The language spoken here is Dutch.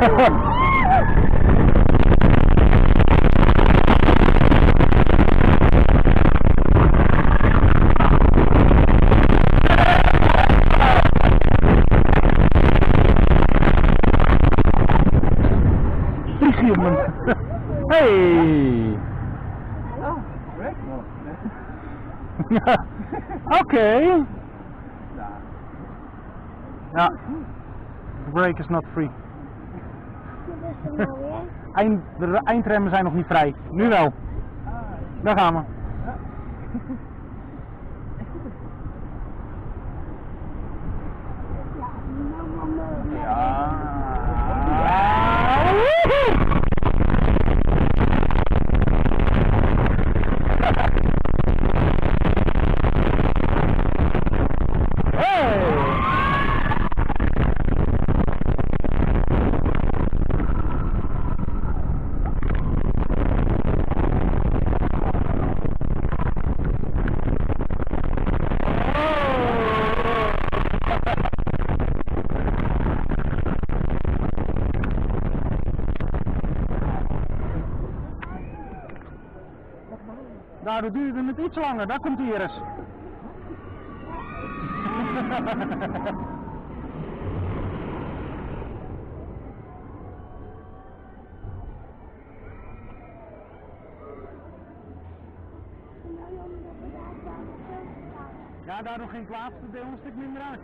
Hey! Oké. Ja, de brake is not free. De eindremmen zijn nog niet vrij. Nu wel. Daar gaan we. Ja. Nou, dat duurde het iets langer. Daar komt hij hier eens. Ja, daardoor ging het laatste deel een stuk minder uit.